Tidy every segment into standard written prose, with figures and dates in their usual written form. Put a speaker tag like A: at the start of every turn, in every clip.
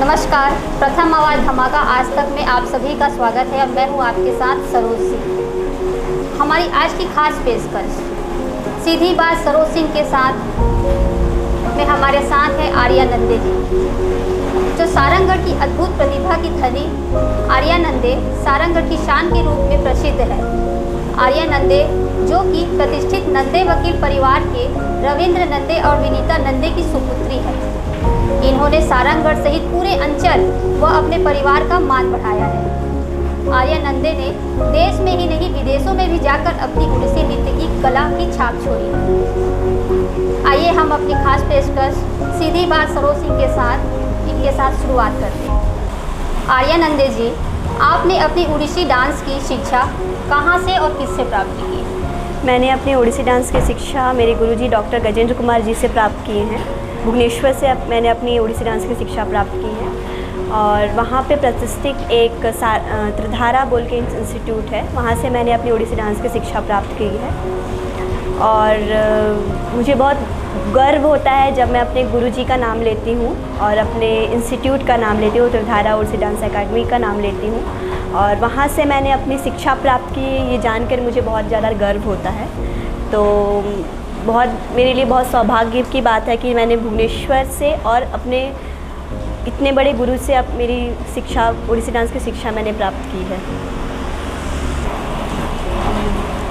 A: नमस्कार, प्रथम आवाज़ धमाका आज तक में आप सभी का स्वागत है और मैं हूं आपके साथ सरोज सिंह। हमारी आज की खास पेशकश सीधी बात सरोज सिंह के साथ में हमारे साथ हैं आर्या नंदे जी, जो सारंगगढ़ की अद्भुत प्रतिभा की धनी। आर्या नंदे सारंगगढ़ की शान के रूप में प्रसिद्ध है। आर्या नंदे जो कि प्रतिष्ठित नंदे वकील परिवार के रविंद्र नंदे और विनीता नंदे की सुपुत्री है। इन्होंने सारंगगढ़ सहित पूरे अंचल व अपने परिवार का मान बढ़ाया है। आर्या नंदे ने देश में ही नहीं विदेशों में भी जाकर अपनी उड़ीसी नृत्य की कला की छाप छोड़ी है। आइए हम अपनी खास पेशकश सीधी बात सरोज सिंह के साथ इनके साथ शुरुआत करते हैं। आर्या नंदे जी, आपने अपनी उड़ीसी डांस की शिक्षा कहाँ से और किससे प्राप्त की है?
B: मैंने अपनी उड़ीसी डांस की शिक्षा मेरे गुरुजी डॉक्टर गजेंद्र कुमार जी से प्राप्त किए हैं। भुवनेश्वर से मैंने अपनी उड़ीसी डांस की शिक्षा प्राप्त की है और वहाँ पे प्रतिष्ठित एक त्रिधारा बोल के इंस्टीट्यूट है, वहाँ से मैंने अपनी उड़ीसी डांस की शिक्षा प्राप्त की है। और मुझे बहुत गर्व होता है जब मैं अपने गुरुजी का नाम लेती हूँ और अपने इंस्टीट्यूट का नाम लेती हूँ, त्रिधारा उड़ीसी डांस एकेडमी का नाम लेती हूँ और वहाँ से मैंने अपनी शिक्षा प्राप्त की। ये जानकर मुझे बहुत ज़्यादा गर्व होता है। तो बहुत मेरे लिए बहुत सौभाग्य की बात है कि मैंने भुवनेश्वर से और अपने इतने बड़े गुरु से अब मेरी शिक्षा उड़ीसी डांस की शिक्षा मैंने प्राप्त की है।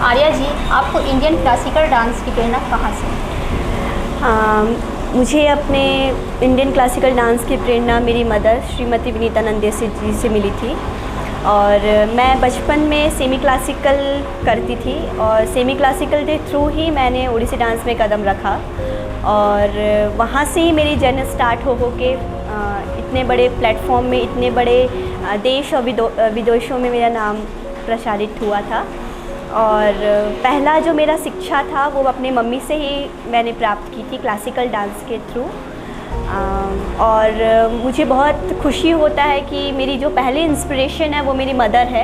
A: आर्या जी, आपको इंडियन क्लासिकल डांस की प्रेरणा कहाँ से?
B: मुझे अपने इंडियन क्लासिकल डांस की प्रेरणा मेरी मदर श्रीमती विनीता नंदे जी से मिली थी। और मैं बचपन में सेमी क्लासिकल करती थी और सेमी क्लासिकल के थ्रू ही मैंने उड़ीसी डांस में कदम रखा और वहाँ से ही मेरी जर्नी स्टार्ट हो के इतने बड़े प्लेटफॉर्म में, इतने बड़े देश और विदेशों में मेरा नाम प्रसारित हुआ था। और पहला जो मेरा शिक्षा था वो अपने मम्मी से ही मैंने प्राप्त की थी क्लासिकल डांस के थ्रू। और मुझे बहुत खुशी होता है कि मेरी जो पहली इंस्पिरेशन है वो मेरी मदर है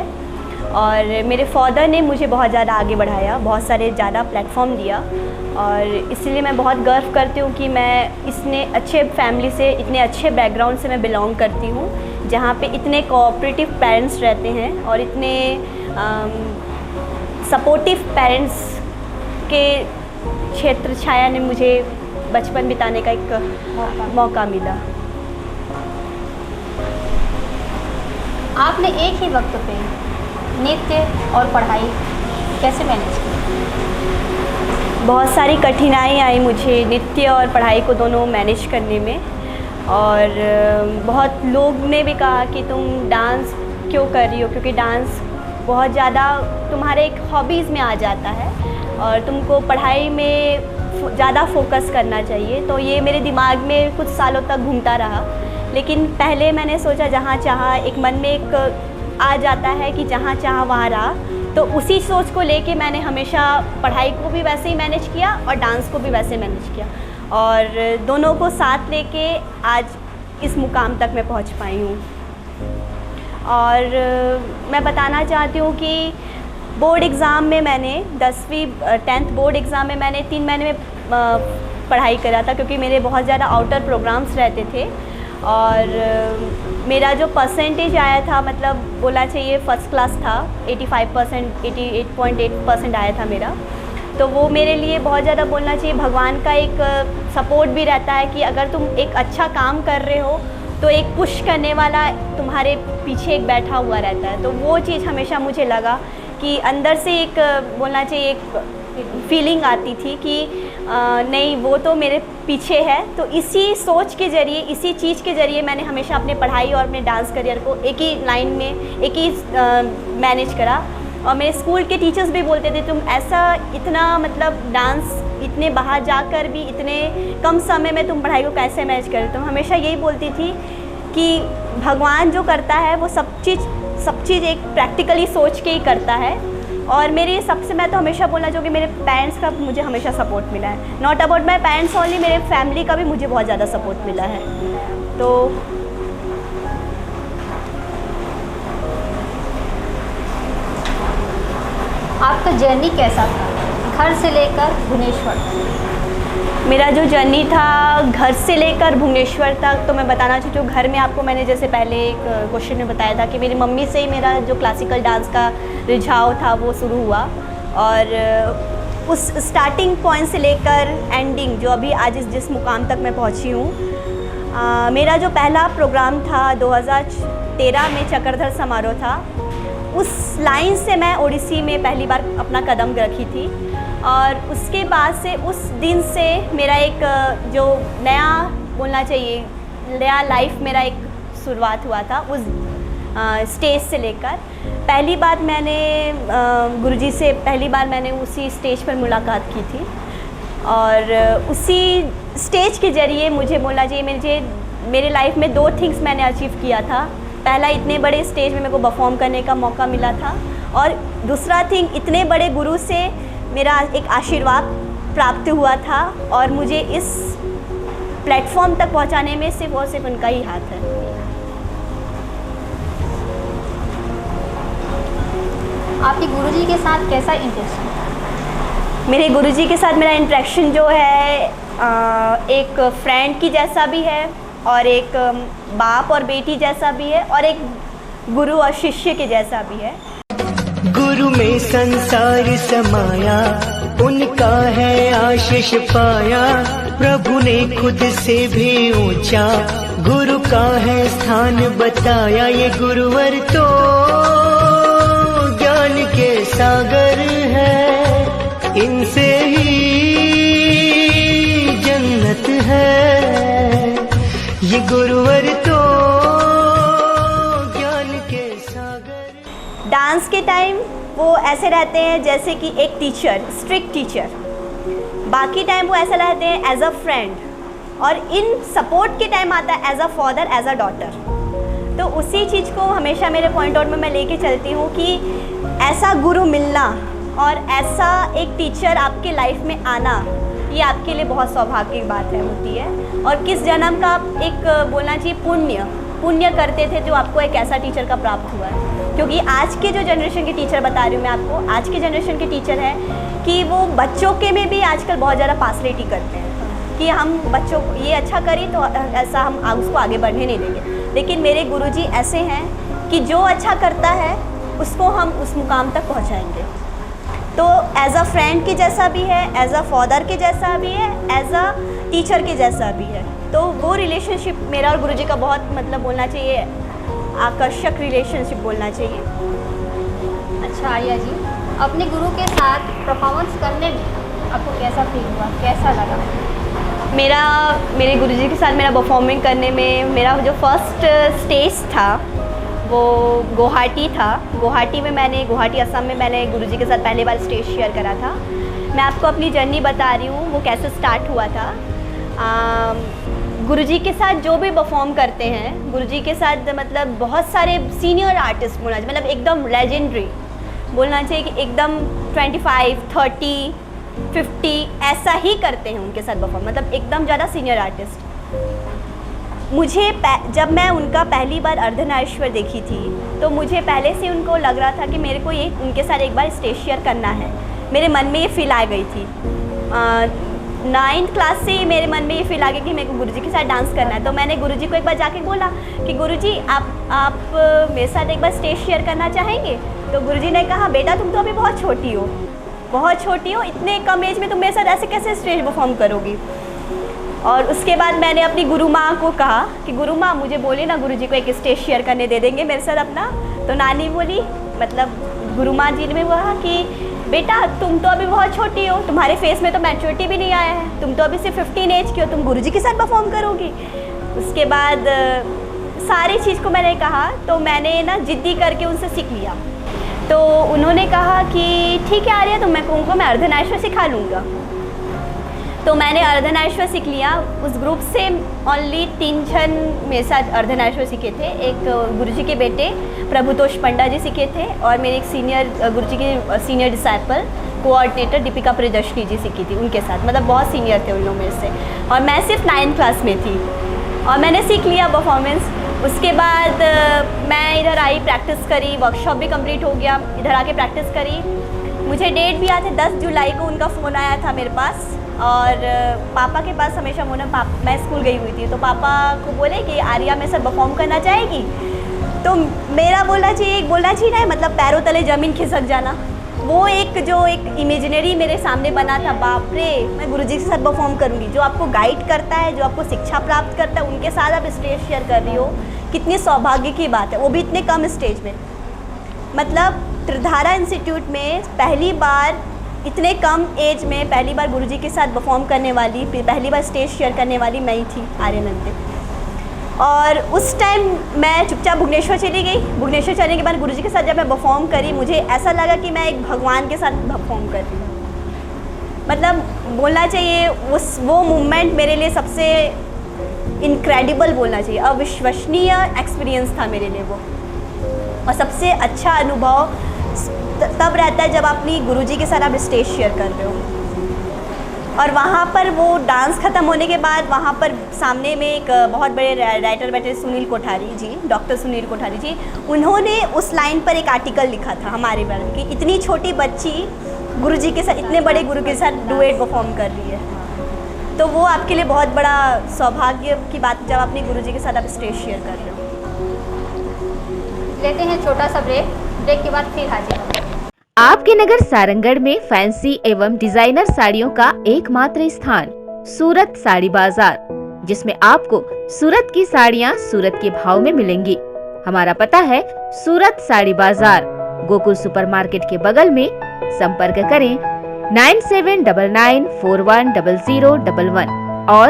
B: और मेरे फादर ने मुझे बहुत ज़्यादा आगे बढ़ाया, बहुत सारे ज़्यादा प्लेटफॉर्म दिया और इसलिए मैं बहुत गर्व करती हूँ कि मैं इतने अच्छे फैमिली से, इतने अच्छे बैकग्राउंड से मैं बिलोंग करती हूँ, जहाँ पे इतने कोऑपरेटिव पेरेंट्स रहते हैं और इतने सपोर्टिव पेरेंट्स के क्षेत्र छाया ने मुझे बचपन बिताने का एक मौका मिला।
A: आपने एक ही वक्त पे नृत्य और पढ़ाई कैसे मैनेज की?
B: बहुत सारी कठिनाई आई मुझे नृत्य और पढ़ाई को दोनों मैनेज करने में और बहुत लोग ने भी कहा कि तुम डांस क्यों कर रही हो, क्योंकि डांस बहुत ज़्यादा तुम्हारे एक हॉबीज़ में आ जाता है और तुमको पढ़ाई में ज़्यादा फोकस करना चाहिए। तो ये मेरे दिमाग में कुछ सालों तक घूमता रहा, लेकिन पहले मैंने सोचा जहाँ चाहा, एक मन में एक आ जाता है कि जहाँ चाहा वहाँ रहा, तो उसी सोच को लेके मैंने हमेशा पढ़ाई को भी वैसे ही मैनेज किया और डांस को भी वैसे मैनेज किया और दोनों को साथ लेके आज इस मुकाम तक मैं पहुँच पाई हूँ। और मैं बताना चाहती हूँ कि बोर्ड एग्ज़ाम में मैंने 10वीं 10th बोर्ड एग्ज़ाम में मैंने 3 महीने में पढ़ाई करा था, क्योंकि मेरे बहुत ज़्यादा आउटर प्रोग्राम्स रहते थे और मेरा जो परसेंटेज आया था, मतलब बोलना चाहिए फर्स्ट क्लास था, 85%, 88.8% आया था मेरा। तो वो मेरे लिए बहुत ज़्यादा बोलना चाहिए भगवान का एक सपोर्ट भी रहता है कि अगर तुम एक अच्छा काम कर रहे हो तो एक पुश करने वाला तुम्हारे पीछे एक बैठा हुआ रहता है। तो वो चीज़ हमेशा मुझे लगा कि अंदर से एक बोलना चाहिए एक फीलिंग आती थी कि नहीं, वो तो मेरे पीछे है। तो इसी सोच के ज़रिए, इसी चीज़ के ज़रिए मैंने हमेशा अपने पढ़ाई और अपने डांस करियर को एक ही लाइन में, एक ही मैनेज करा। और मेरे स्कूल के टीचर्स भी बोलते थे तुम ऐसा इतना मतलब डांस इतने बाहर जाकर भी इतने कम समय में तुम पढ़ाई को कैसे मैनेज कर रहे हो। तो हमेशा यही बोलती थी कि भगवान जो करता है वो सब चीज़ एक प्रैक्टिकली सोच के ही करता है। और मेरी सबसे, मैं तो हमेशा बोलना चाहूँगी मेरे पेरेंट्स का मुझे हमेशा सपोर्ट मिला है। Not about my parents only, मेरे फैमिली का भी मुझे बहुत ज़्यादा सपोर्ट मिला है। तो
A: आपका जर्नी कैसा था घर से लेकर भुवनेश्वर?
B: मेरा जो जर्नी था घर से लेकर भुवनेश्वर तक, तो मैं बताना चाहती हूँ घर में आपको मैंने जैसे पहले एक क्वेश्चन में बताया था कि मेरी मम्मी से ही मेरा जो क्लासिकल डांस का रिझाव था वो शुरू हुआ, और उस स्टार्टिंग पॉइंट से लेकर एंडिंग जो अभी आज जिस मुकाम तक मैं पहुँची हूँ। मेरा जो पहला प्रोग्राम था 2013 में चक्रधर समारोह था, उस लाइन से मैं ओडिसी में पहली बार अपना कदम रखी थी, और उसके बाद से उस दिन से मेरा एक जो नया बोलना चाहिए नया लाइफ मेरा एक शुरुआत हुआ था उस स्टेज से लेकर। पहली बार मैंने गुरुजी से पहली बार मैंने उसी स्टेज पर मुलाकात की थी, और उसी स्टेज के ज़रिए मुझे बोलना चाहिए मेरे लाइफ में 2 थिंग्स मैंने अचीव किया था। पहला, इतने बड़े स्टेज में मेरे को परफॉर्म करने का मौका मिला था, और दूसरा थिंग, इतने बड़े गुरु से मेरा एक आशीर्वाद प्राप्त हुआ था, और मुझे इस प्लेटफॉर्म तक पहुंचाने में सिर्फ और सिर्फ उनका ही हाथ है।
A: आपके गुरुजी के साथ कैसा इंटरेक्शन?
B: मेरे गुरुजी के साथ मेरा इंटरेक्शन जो है एक फ्रेंड की जैसा भी है, और एक बाप और बेटी जैसा भी है, और एक गुरु और शिष्य के जैसा भी है।
C: गुरु में संसार समाया, उनका है आशीष पाया, प्रभु ने खुद से भी ऊंचा गुरु का है स्थान बताया। ये गुरुवर तो ज्ञान के सागर है, इनसे ही जन्नत है। ये गुरुवर तो ज्ञान के सागर।
B: डांस के टाइम वो ऐसे रहते हैं जैसे कि एक टीचर, स्ट्रिक्ट टीचर, बाकी टाइम वो ऐसा रहते हैं एज अ फ्रेंड, और इन सपोर्ट के टाइम आता है as a father, as a daughter. तो उसी चीज़ को हमेशा मेरे पॉइंट आउट में मैं लेके चलती हूँ कि ऐसा गुरु मिलना और ऐसा एक टीचर आपके लाइफ में आना, ये आपके लिए बहुत सौभाग्य की बात होती है, और किस जन्म का आप एक बोलना चाहिए पुण्य करते थे जो आपको एक ऐसा टीचर का प्राप्त हुआ है। क्योंकि आज के जो जनरेशन के टीचर बता रही हूँ मैं आपको, आज के जनरेशन के टीचर हैं कि वो बच्चों के में भी आजकल बहुत ज़्यादा पार्शलिटी करते हैं कि हम बच्चों को ये अच्छा करें तो ऐसा हम उसको आगे बढ़ने नहीं देंगे। लेकिन मेरे गुरुजी ऐसे हैं कि जो अच्छा करता है उसको हम उस मुकाम तक पहुँचाएँगे। तो एज अ फ्रेंड के जैसा भी है, एज अ फादर के जैसा भी है, एज अ टीचर के जैसा भी है। तो वो रिलेशनशिप मेरा और गुरुजी का बहुत मतलब बोलना चाहिए आकर्षक रिलेशनशिप बोलना चाहिए।
A: अच्छा आर्या जी, अपने गुरु के साथ परफॉर्मेंस करने में आपको कैसा फील हुआ, कैसा लगा?
B: मेरे गुरुजी के साथ मेरा परफॉर्मिंग करने में मेरा जो फर्स्ट स्टेज था वो गुवाहाटी था। गुवाहाटी असम में मैंने गुरुजी के साथ पहली बार स्टेज शेयर करा था। मैं आपको अपनी जर्नी बता रही हूँ वो कैसे स्टार्ट हुआ था। गुरुजी के साथ जो भी परफॉर्म करते हैं, गुरुजी के साथ मतलब बहुत सारे सीनियर आर्टिस्ट बोलना चाहिए, मतलब एकदम लेजेंडरी बोलना चाहिए कि एकदम 25, 30, 50 ऐसा ही करते हैं उनके साथ परफॉर्म, मतलब एकदम ज़्यादा सीनियर आर्टिस्ट। मुझे जब मैं उनका पहली बार अर्धनारीश्वर देखी थी तो मुझे पहले से उनको लग रहा था कि मेरे को ये उनके साथ एक बार स्टेज शेयर करना है। मेरे मन में ये फील आ गई थी। 9th क्लास से ही मेरे मन में ये फील आ गया कि मेरे को गुरुजी के साथ डांस करना है। तो मैंने गुरुजी को एक बार जाके बोला कि गुरुजी आप मेरे साथ एक बार स्टेज शेयर करना चाहेंगे? तो गुरुजी ने कहा बेटा तुम तो अभी बहुत छोटी हो, इतने कम एज में तुम मेरे साथ ऐसे कैसे स्टेज परफॉर्म करोगी। और उसके बाद मैंने अपनी गुरु माँ को कहा कि गुरु माँ मुझे बोले ना गुरुजी को एक स्टेज शेयर करने दे देंगे मेरे साथ अपना। तो नानी बोली, मतलब गुरु माँ जी ने कहा कि बेटा तुम तो अभी बहुत छोटी हो, तुम्हारे फेस में तो मैच्योरिटी भी नहीं आया है, तुम तो अभी सिर्फ 15 एज की हो, तुम गुरुजी के साथ परफॉर्म करोगी। उसके बाद सारी चीज़ को मैंने कहा, तो मैंने ना जिद्दी करके उनसे सीख लिया। तो उन्होंने कहा कि ठीक है आर्या, तो मैं कहूँगा मैं अर्धनारीश्वर सिखा लूँगा। तो मैंने अर्धनारीश्वर सीख लिया। उस ग्रुप से ओनली 3 जन मेरे साथ अर्धनारीश्वर सीखे थे। एक गुरुजी के बेटे प्रभुतोष पंडा जी सीखे थे, और मेरे एक सीनियर गुरुजी के senior disciple coordinator Deepika Priyadarshini ji सीखी थी उनके साथ, मतलब बहुत सीनियर थे उन लोग मेरे से। और मैं सिर्फ 9th क्लास में थी और मैंने सीख लिया परफॉर्मेंस। उसके बाद मैं इधर आई, प्रैक्टिस करी, वर्कशॉप भी कंप्लीट हो गया, इधर आके प्रैक्टिस करी। मुझे डेट भी याद है, 10 जुलाई को उनका फ़ोन आया था मेरे पास और पापा के पास हमेशा मैं स्कूल गई हुई थी तो पापा को बोले कि आर्या मेरे साथ परफॉर्म करना चाहेगी, तो मेरा बोलना चाहिए ना, मतलब पैरों तले ज़मीन खिसक जाना। वो एक इमेजिनरी मेरे सामने बना था, बाप रे मैं गुरुजी के साथ परफॉर्म करूँगी। जो आपको गाइड करता है, जो आपको शिक्षा प्राप्त करता है, उनके साथ आप स्टेज शेयर कर रही हो, कितनी सौभाग्य की बात है, वो भी इतने कम स्टेज में। मतलब त्रिधारा इंस्टीट्यूट में पहली बार, इतने कम एज में पहली बार गुरुजी के साथ परफॉर्म करने वाली, पहली बार स्टेज शेयर करने वाली मैं ही थी, आर्यानंदे। और उस टाइम मैं चुपचाप भुवनेश्वर चली गई। भुवनेश्वर चलने के बाद गुरुजी के साथ जब मैं परफॉर्म करी, मुझे ऐसा लगा कि मैं एक भगवान के साथ परफॉर्म कर रही हूँ। मतलब बोलना चाहिए वो मूवमेंट मेरे लिए सबसे इनक्रेडिबल, बोलना चाहिए अविश्वसनीय एक्सपीरियंस था मेरे लिए वो। और सबसे अच्छा अनुभव तब रहता है जब अपनी गुरुजी के साथ आप स्टेज शेयर कर रहे हो। और वहाँ पर वो डांस ख़त्म होने के बाद वहाँ पर सामने में एक बहुत बड़े राइटर बैठे, सुनील कोठारी जी, डॉक्टर सुनील कोठारी जी, उन्होंने उस लाइन पर एक आर्टिकल लिखा था हमारे बारे में कि इतनी छोटी बच्ची गुरुजी के साथ, इतने बड़े गुरु के साथ डुएट परफॉर्म कर रही है। तो वो आपके लिए बहुत बड़ा सौभाग्य की बात जब अपने गुरुजी के साथ आप स्टेज शेयर कर रहे हो।
A: लेते हैं छोटा सा ब्रेक के बाद फिर हाजिर होंगे।
D: आपके नगर सारंगढ़ में फैंसी एवं डिजाइनर साड़ियों का एकमात्र स्थान सूरत साड़ी बाजार, जिसमें आपको सूरत की साड़ियां सूरत के भाव में मिलेंगी। हमारा पता है सूरत साड़ी बाजार, गोकुल सुपरमार्केट के बगल में। संपर्क करें 9799410011 और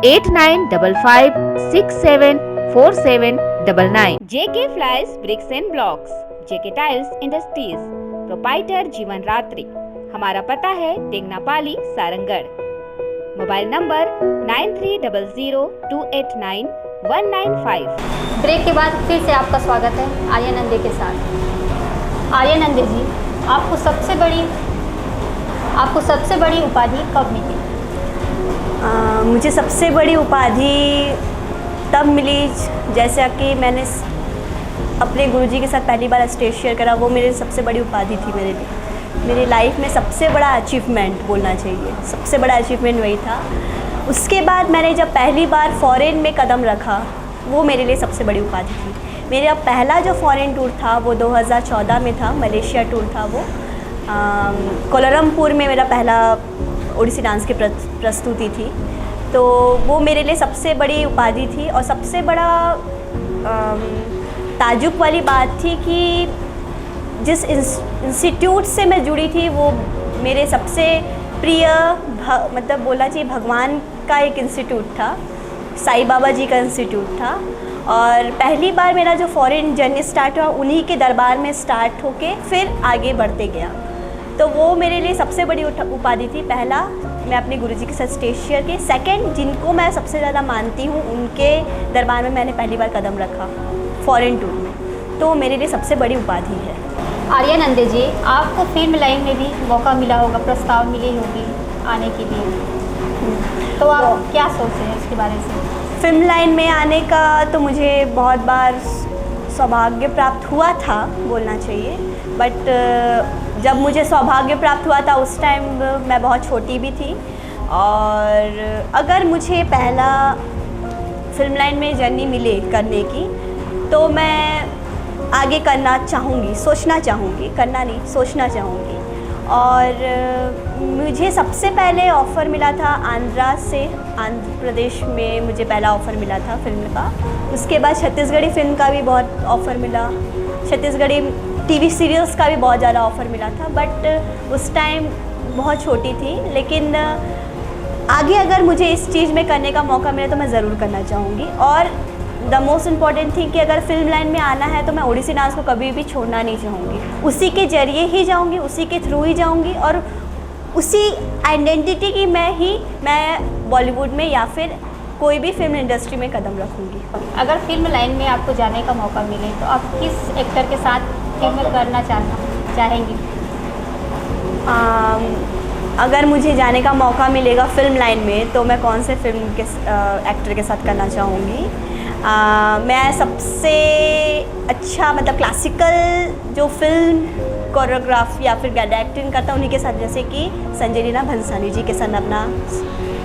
D: 8955674799। JK fly ash bricks and blocks, JK tiles industries, proprietor Jeevan Ratri. हमारा पता है Tenganapali Sarangarh. Mobile number 9300289195।
A: Break के बाद फिर से आपका स्वागत है आर्यानंदे के साथ। आर्यानंदे जी, आपको सबसे बड़ी उपाधि कब मिली?
B: मुझे सबसे बड़ी उपाधि तब मिली जैसा कि मैंने अपने गुरुजी के साथ पहली बार स्टेज शेयर करा। वो मेरी सबसे बड़ी उपाधि थी मेरे लिए। मेरी लाइफ में सबसे बड़ा अचीवमेंट बोलना चाहिए, सबसे बड़ा अचीवमेंट वही था। उसके बाद मैंने जब पहली बार फॉरेन में कदम रखा, वो मेरे लिए सबसे बड़ी उपाधि थी। मेरा पहला जो फॉरेन टूर था वो 2014 में था, मलेशिया टूर था वो। कोलालमपुर में मेरा पहला ओडिसी डांस की प्रस्तुति थी। तो वो मेरे लिए सबसे बड़ी उपाधि थी। और सबसे बड़ा ताजुब वाली बात थी कि जिस इंस्टीट्यूट से मैं जुड़ी थी वो मेरे सबसे प्रिय मतलब बोलना चाहिए भगवान का एक इंस्टीट्यूट था, साईं बाबा जी का इंस्टीट्यूट था। और पहली बार मेरा जो फॉरेन जर्नी स्टार्ट हुआ उन्हीं के दरबार में स्टार्ट होके फिर आगे बढ़ते गया। तो वो मेरे लिए सबसे बड़ी उपाधि थी। पहला, मैं अपने गुरुजी के साथ स्टेज शेयर की। सेकंड, जिनको मैं सबसे ज़्यादा मानती हूँ उनके दरबार में मैंने पहली बार कदम रखा फॉरेन टूर में। तो मेरे लिए सबसे बड़ी उपाधि है।
A: आर्यानंदे जी, आपको फिल्म लाइन में भी मौका मिला होगा, प्रस्ताव मिली होगी आने के लिए, तो आप क्या सोचते हैं इसके बारे में?
B: फिल्म लाइन में आने का तो मुझे बहुत बार सौभाग्य प्राप्त हुआ था बोलना चाहिए, बट जब मुझे सौभाग्य प्राप्त हुआ था उस टाइम मैं बहुत छोटी भी थी। और अगर मुझे पहला फिल्म लाइन में जर्नी मिले करने की तो मैं आगे करना चाहूँगी, सोचना चाहूँगी, करना नहीं सोचना चाहूँगी। और मुझे सबसे पहले ऑफ़र मिला था आंध्रा से, आंध्र प्रदेश में मुझे पहला ऑफ़र मिला था फिल्म का। उसके बाद छत्तीसगढ़ी फिल्म का भी बहुत ऑफ़र मिला, छत्तीसगढ़ी टीवी सीरियल्स का भी बहुत ज़्यादा ऑफ़र मिला था। बट उस टाइम बहुत छोटी थी, लेकिन आगे अगर मुझे इस चीज़ में करने का मौका मिले तो मैं ज़रूर करना चाहूँगी। और द मोस्ट इम्पॉर्टेंट थिंग कि अगर फिल्म लाइन में आना है तो मैं ओडिसी डांस को कभी भी छोड़ना नहीं चाहूँगी। उसी के ज़रिए ही जाऊँगी, उसी के थ्रू ही जाऊँगी और उसी आइडेंटिटी की मैं बॉलीवुड में या फिर कोई भी फिल्म इंडस्ट्री में कदम रखूँगी।
A: अगर फिल्म लाइन में आपको जाने का मौका मिले तो आप किस एक्टर के साथ फिल्म करना चाहेंगी?
B: अगर मुझे जाने का मौका मिलेगा फिल्म लाइन में तो मैं कौन से फिल्म के एक्टर के साथ करना चाहूँगी? मैं सबसे अच्छा मतलब क्लासिकल जो फिल्म कोरियोग्राफ या फिर डायरेक्टिंग करता हूँ उन्हीं के साथ, जैसे कि संजय लीला भंसाली जी के साथ अपना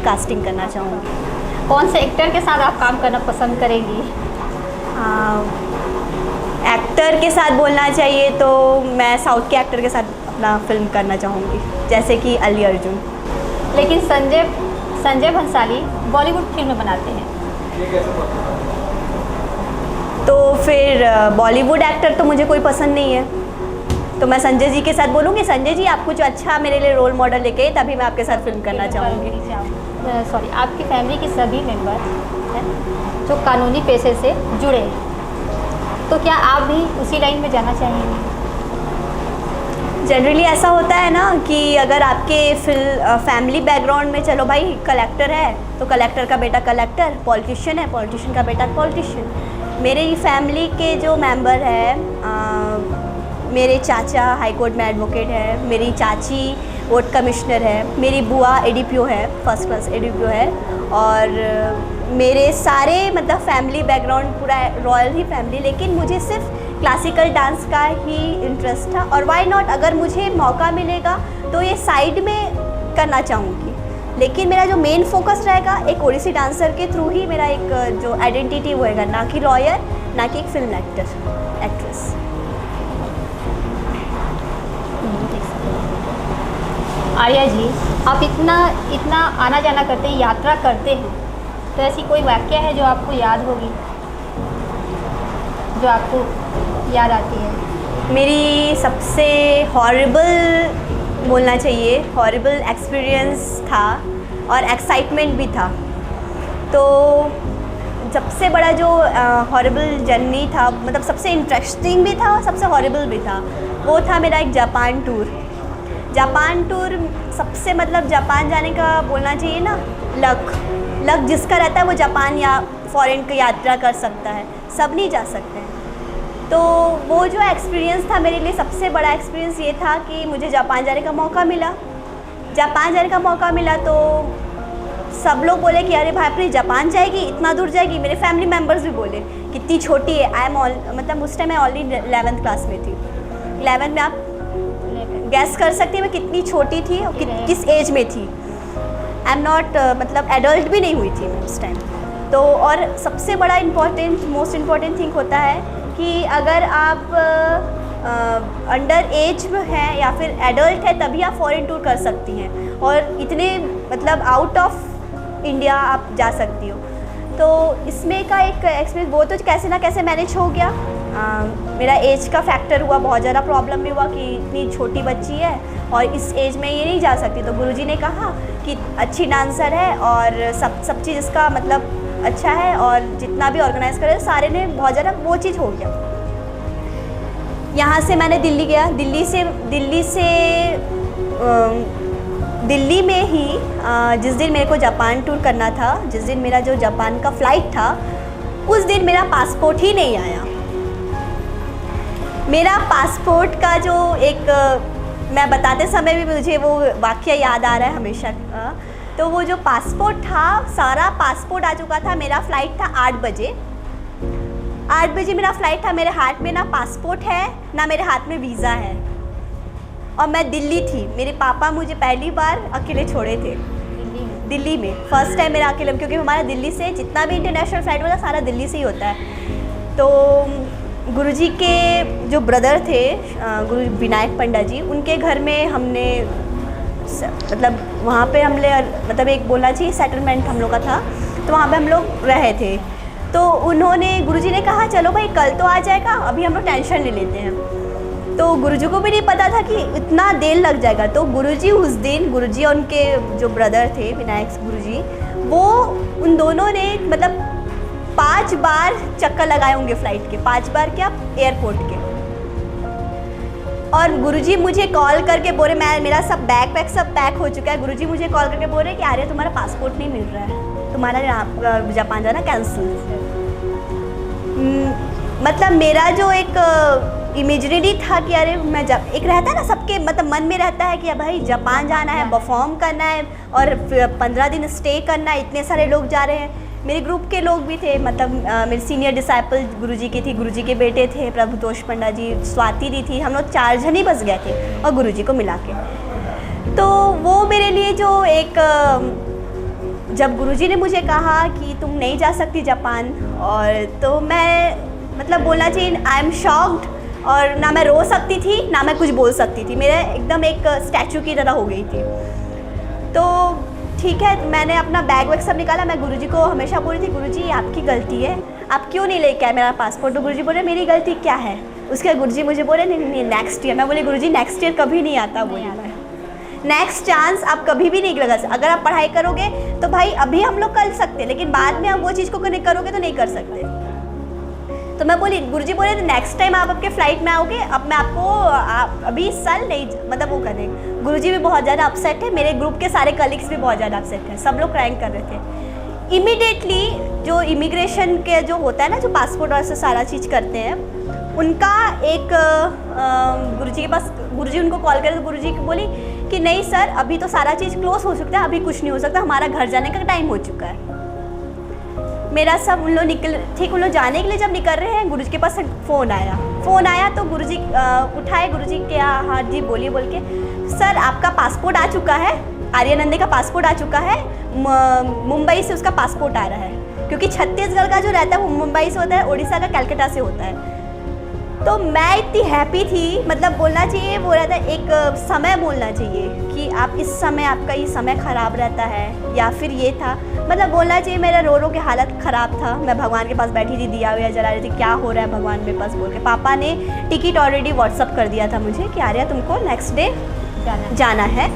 B: कास्टिंग करना चाहूँगी।
A: कौन से एक्टर के साथ आप काम करना पसंद करेंगी?
B: एक्टर के साथ बोलना चाहिए तो मैं साउथ के एक्टर के साथ अपना फिल्म करना चाहूँगी, जैसे कि अली अर्जुन।
A: लेकिन संजय भंसाली बॉलीवुड फिल्में बनाते हैं,
B: तो फिर बॉलीवुड एक्टर तो मुझे कोई पसंद नहीं है, तो मैं संजय जी के साथ बोलूँगी, संजय जी आप कुछ अच्छा मेरे लिए रोल मॉडल लेके तभी मैं आपके साथ फिल्म करना चाहूँगी।
A: सॉरी, आपकी फैमिली के सभी मेंबर हैं जो कानूनी पेशे से जुड़े हैं, तो क्या आप भी उसी लाइन में जाना चाहेंगे?
B: जनरली ऐसा होता है ना कि अगर आपके फैमिली बैकग्राउंड में चलो भाई कलेक्टर है तो कलेक्टर का बेटा कलेक्टर, पॉलिटिशियन है पॉलिटिशियन का बेटा पॉलिटिशियन। मेरी फैमिली के जो मेंबर है, मेरे चाचा हाई कोर्ट में एडवोकेट है, मेरी चाची वोट कमिश्नर है, मेरी बुआ एडीपीओ है, फर्स्ट क्लास एडीपीओ है, और मेरे सारे मतलब फैमिली बैकग्राउंड पूरा रॉयल ही फैमिली। लेकिन मुझे सिर्फ क्लासिकल डांस का ही इंटरेस्ट था, और वाई नॉट, अगर मुझे मौका मिलेगा तो ये साइड में करना चाहूँगी, लेकिन मेरा जो मेन फोकस रहेगा एक ओडिसी डांसर के थ्रू ही मेरा एक जो आइडेंटिटी होएगा, ना कि लॉयर, ना कि एक फिल्म एक्ट्रेस।
A: आर्या जी, आप इतना आना जाना करते हैं, यात्रा करते हैं, तो ऐसी कोई वाक़या है जो आपको याद होगी, जो आपको याद आती है?
B: मेरी सबसे हॉरिबल बोलना चाहिए, हॉरिबल एक्सपीरियंस था और एक्साइटमेंट भी था। तो सबसे बड़ा जो हॉरिबल जर्नी था, मतलब सबसे इंटरेस्टिंग भी था और सबसे हॉरिबल भी था, वो था मेरा एक जापान टूर। जापान टूर सबसे मतलब जापान जाने का बोलना चाहिए ना, लक जिसका रहता है वो जापान या फॉरेन की यात्रा कर सकता है, सब नहीं जा सकते हैं। तो वो जो एक्सपीरियंस था मेरे लिए सबसे बड़ा एक्सपीरियंस ये था कि मुझे जापान जाने का मौका मिला। जापान जाने का मौका मिला तो सब लोग बोले कि अरे भाई अपनी जापान जाएगी, इतना दूर जाएगी। मेरे फैमिली मेम्बर्स भी बोले कितनी छोटी है। मतलब उस टाइम मैं ऑलरेडी 11th क्लास में थी। 11th में आप गैस कर सकती हैं मैं कितनी छोटी थी और किस एज में थी। आई एम नॉट मतलब एडल्ट भी नहीं हुई थी मैं उस टाइम। तो और सबसे बड़ा मोस्ट इम्पॉर्टेंट थिंग होता है कि अगर आप अंडर एज हैं या फिर एडल्ट है तभी आप फॉरेन टूर कर सकती हैं, और इतने मतलब आउट ऑफ इंडिया आप जा सकती हो। तो इसमें का एक एक्सपीरियंस वो तो कैसे ना कैसे मैनेज हो गया। मेरा एज का फैक्टर हुआ, बहुत ज़्यादा प्रॉब्लम भी हुआ कि इतनी छोटी बच्ची है और इस एज में ये नहीं जा सकती। तो गुरुजी ने कहा कि अच्छी डांसर है और सब चीज़ इसका मतलब अच्छा है, और जितना भी ऑर्गेनाइज़ करे सारे ने बहुत ज़्यादा वो चीज़ हो गया। यहाँ से मैंने दिल्ली गया। दिल्ली में ही जिस दिन मेरे को जापान टूर करना था, जिस दिन मेरा जो जापान का फ़्लाइट था, उस दिन मेरा पासपोर्ट ही नहीं आया। मेरा पासपोर्ट का जो एक मैं बताते समय भी मुझे वो वाक़या याद आ रहा है हमेशा। तो वो जो पासपोर्ट था, सारा पासपोर्ट आ चुका था। मेरा फ़्लाइट था 8 बजे। 8 बजे मेरा फ़्लाइट था। मेरे हाथ में ना पासपोर्ट है ना मेरे हाथ में वीज़ा है, और मैं दिल्ली थी। मेरे पापा मुझे पहली बार अकेले छोड़े थे दिल्ली में। फ़र्स्ट टाइम मेरा अकेले, क्योंकि हमारा दिल्ली से जितना भी इंटरनेशनल फ़्लाइट होता है सारा दिल्ली से ही होता है। तो गुरुजी के जो ब्रदर थे, गुरु विनायक पंडा जी, उनके घर में हमने मतलब वहाँ पे हमने मतलब एक बोलना चाहिए सेटलमेंट हम लोग का था, तो वहाँ पे हम लोग रहे थे। तो उन्होंने गुरुजी ने कहा चलो भाई कल तो आ जाएगा, अभी हम लोग टेंशन ले लेते हैं। तो गुरुजी को भी नहीं पता था कि इतना देर लग जाएगा। तो गुरुजी उस दिन, गुरुजी और उनके जो ब्रदर थे विनायक गुरुजी, वो उन दोनों ने मतलब 5 बार चक्कर लगाए होंगे फ़्लाइट के। 5 बार क्या, एयरपोर्ट के। और गुरुजी मुझे कॉल करके बोले, मेरा सब बैग सब पैक हो चुका है। गुरुजी मुझे कॉल करके बोल रहे कि अरे तुम्हारा पासपोर्ट नहीं मिल रहा है, तुम्हारा जापान जाना कैंसिल। मतलब मेरा जो एक इमेजिनरी था कि अरे मैं एक रहता है ना सबके मतलब मन में रहता है कि भाई जापान जाना है, परफॉर्म करना है और 15 दिन स्टे करना है, इतने सारे लोग जा रहे हैं। मेरे ग्रुप के लोग भी थे, मतलब मेरे सीनियर डिसाइपल गुरुजी की थी, गुरुजी के बेटे थे प्रभुतोष पंडा जी, स्वाति दी थी, हम लोग 4 जन ही बस गए थे और गुरुजी को मिला के। तो वो मेरे लिए जो एक, जब गुरुजी ने मुझे कहा कि तुम नहीं जा सकती जापान, और तो मैं मतलब बोलना चाहिए आई एम शॉक्ड, और ना मैं रो सकती थी ना मैं कुछ बोल सकती थी, मेरा एकदम एक स्टैचू की तरह हो गई थी। तो ठीक है, मैंने अपना बैग वैग सब निकाला। मैं गुरुजी को हमेशा बोल रही थी, गुरुजी ये आपकी गलती है, आप क्यों नहीं लेके आए मेरा पासपोर्ट। तो गुरुजी बोले मेरी गलती क्या है। उसके गुरुजी मुझे बोले नहीं नेक्स्ट ईयर। मैं बोली गुरुजी नेक्स्ट ईयर कभी नहीं आता, बोली मैं नेक्स्ट चांस आप कभी भी नहीं लगा सकते। अगर आप पढ़ाई करोगे तो भाई अभी हम लोग कर सकते हैं, लेकिन बाद में आप वो चीज़ को करोगे तो नहीं कर सकते। तो मैं बोली, गुरुजी बोले नेक्स्ट टाइम आप आपके फ्लाइट में आओगे, अब मैं आपको अभी इस साल नहीं मतलब वो करेंगे। गुरुजी भी बहुत ज़्यादा अपसेट है, मेरे ग्रुप के सारे कलीग्स भी बहुत ज़्यादा अपसेट हैं, सब लोग क्राइंग कर रहे थे। इमीडिएटली जो इमिग्रेशन के जो होता है ना, जो पासपोर्ट और से सारा चीज़ करते हैं, उनका एक गुरुजी के पास, गुरुजी उनको कॉल करे तो गुरुजी बोली कि नहीं सर अभी तो सारा चीज़ क्लोज हो सकता है, अभी कुछ नहीं हो सकता, हमारा घर जाने का टाइम हो चुका है। मेरा सब उन लोग जाने के लिए जब निकल रहे हैं, गुरुजी के पास फ़ोन आया तो गुरुजी उठाए, गुरुजी क्या हाँ जी बोलिए बोल के, सर आपका पासपोर्ट आ चुका है, आर्यानंदे का पासपोर्ट आ चुका है, मुंबई से उसका पासपोर्ट आ रहा है, क्योंकि छत्तीसगढ़ का जो रहता है वो मुंबई से होता है, उड़ीसा का कलकत्ता से होता है। तो मैं इतनी हैप्पी थी, मतलब बोलना चाहिए वो रहता है एक समय, बोलना चाहिए कि आप इस समय, आपका ये समय ख़राब रहता है, या फिर ये था, मतलब बोलना चाहिए मेरा रो के हालत ख़राब था। मैं भगवान के पास बैठी थी, दिया हुआ जला रही थी, क्या हो रहा है भगवान मेरे पास बोल के। पापा ने टिकट ऑलरेडी व्हाट्सअप कर दिया था मुझे कि आर्या तुमको नेक्स्ट डे जाना है